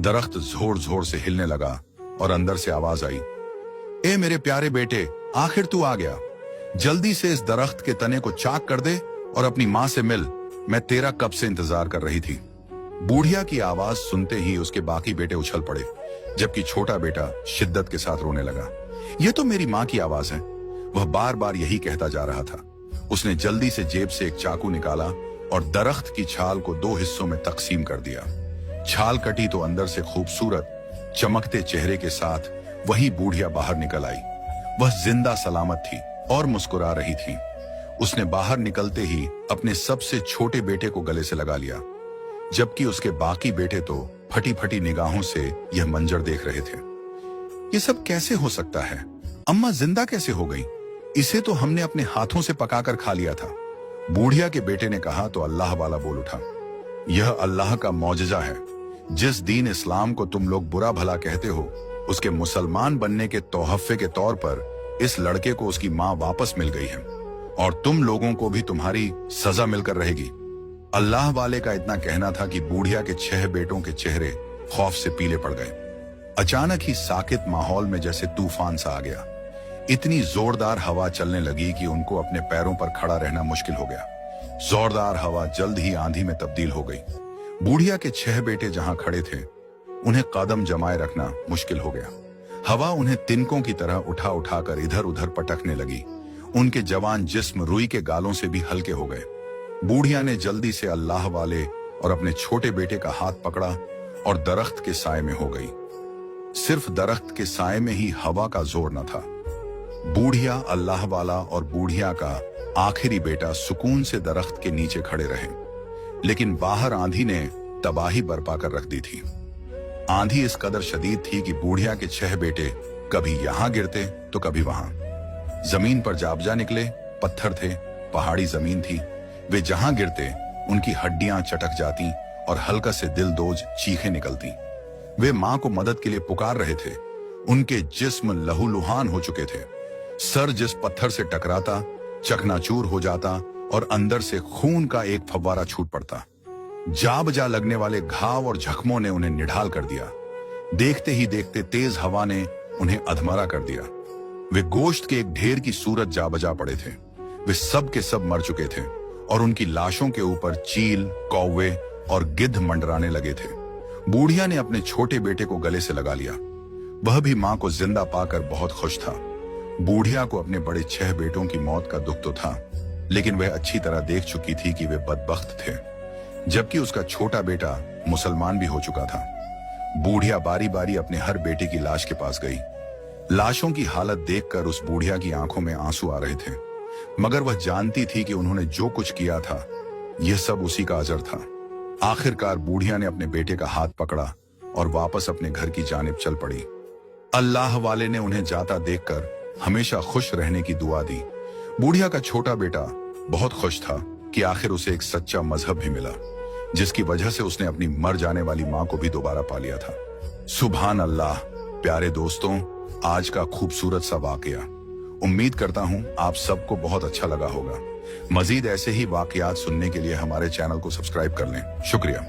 दरख्त जोर जोर से हिलने लगा और अंदर से आवाज आई, ए मेरे प्यारे बेटे, आखिर तू आ गया। जल्दी से इस दरख्त के तने को चाक कर दे और अपनी माँ से मिल, मैं तेरा कब से इंतजार कर रही थी। बूढ़िया की आवाज सुनते ही उसके बाकी बेटे उछल पड़े, जबकि छोटा बेटा शिद्दत के साथ रोने लगा। यह तो मेरी माँ की आवाज है, वह बार बार यही कहता जा रहा था। उसने जल्दी से जेब से एक चाकू निकाला और दरख्त की छाल को 2 हिस्सों में तकसीम कर दिया। छाल कटी तो अंदर से खूबसूरत चमकते चेहरे के साथ वही बूढ़िया बाहर निकल आई। वह जिंदा सलामत थी और मुस्कुरा रही थी। उसने बाहर निकलते ही अपने सबसे छोटे बेटे को गले से लगा लिया, जबकि उसके बाकी बेटे तो फटी फटी निगाहों से यह मंजर देख रहे थे। ये सब कैसे हो सकता है? अम्मा जिंदा कैसे हो गई? इसे तो हमने अपने हाथों से पकाकर खा लिया था। बूढ़िया के बेटे ने कहा तो अल्लाह वाला बोल उठा, यह अल्लाह का मौजजा है। जिस दीन इस्लाम को तुम लोग बुरा भला कहते हो, उसके मुसलमान बनने के तोहफे के तौर पर इस लड़के को उसकी माँ वापस मिल गई है और तुम लोगों को भी तुम्हारी सजा मिलकर रहेगी। अल्लाह वाले का इतना कहना था कि बूढ़िया के 6 बेटों के चेहरे खौफ से पीले पड़ गए। अचानक ही साकित माहौल में जैसे तूफान सा आ गया। इतनी जोरदार हवा चलने लगी कि उनको अपने पैरों पर खड़ा रहना मुश्किल हो गया। जोरदार हवा जल्द ही आंधी में तब्दील हो गई। बूढ़िया के 6 बेटे जहां खड़े थे, उन्हें कदम जमाए रखना मुश्किल हो गया। हवा उन्हें तिनकों की तरह उठा उठाकर इधर उधर पटकने लगी। उनके जवान जिस्म रुई के गालों से भी हल्के हो गए। बूढ़िया ने जल्दी से अल्लाह वाले और अपने छोटे बेटे का हाथ पकड़ा और दरख्त के साए में हो गई। सिर्फ दरख्त के साए में ही हवा का जोर न था। बूढ़िया, अल्लाह वाला और बूढ़िया का आखिरी बेटा सुकून से दरख्त के नीचे खड़े रहे, लेकिन बाहर आंधी ने तबाही बरपा कर रख दी थी। आंधी इस कदर शदीद थी कि बूढ़िया के 6 बेटे कभी यहां गिरते तो कभी वहां। जमीन पर जाबजा निकले, पत्थर थे, पहाड़ी जमीन थी। वे जहां गिरते उनकी हड्डियां चटक जाती और हल्का से दिलदोज चीखें निकलती। वे मां को मदद के लिए पुकार रहे थे। उनके जिस्म लहूलुहान हो चुके थे। सर जिस पत्थर से टकराता चकनाचूर हो जाता और अंदर से खून का एक फव्वारा छूट पड़ता। जा बजा लगने वाले घाव और जख्मों ने उन्हें निढाल कर दिया। देखते ही देखते तेज हवा ने उन्हें अधमरा कर दिया। वे गोश्त के एक ढेर की सूरत जा बजा पड़े थे। वे सब के सब मर चुके थे और उनकी लाशों के ऊपर चील, कौवे और गिद्ध मंडराने लगे थे। बूढ़िया ने अपने छोटे बेटे को गले से लगा लिया। वह भी मां को जिंदा पाकर बहुत खुश था। बूढ़िया को अपने बड़े 6 बेटों की मौत का दुख तो था, लेकिन वह अच्छी तरह देख चुकी थी कि वे बदबख्त थे, जबकि उसका छोटा बेटा मुसलमान भी हो चुका था। बूढ़िया बारी बारी अपने हर बेटे की लाश के पास गई। लाशों की हालत देखकर उस बूढ़िया की आंखों में आंसू आ रहे थे, मगर वह जानती थी कि उन्होंने जो कुछ किया था, यह सब उसी का अजर था। आखिरकार बूढ़िया ने अपने बेटे का हाथ पकड़ा और वापस अपने घर की जानिब चल पड़ी। अल्लाह वाले ने उन्हें जाता देखकर हमेशा खुश रहने की दुआ दी। बूढ़िया का छोटा बेटा बहुत खुश था कि आखिर उसे एक सच्चा मजहब भी मिला, जिसकी वजह से उसने अपनी मर जाने वाली मां को भी दोबारा पा लिया था। सुभान अल्लाह। प्यारे दोस्तों, आज का खूबसूरत सा वाकया उम्मीद करता हूं आप सबको बहुत अच्छा लगा होगा। मजीद ऐसे ही वाकयात सुनने के लिए हमारे चैनल को सब्सक्राइब कर लें। शुक्रिया।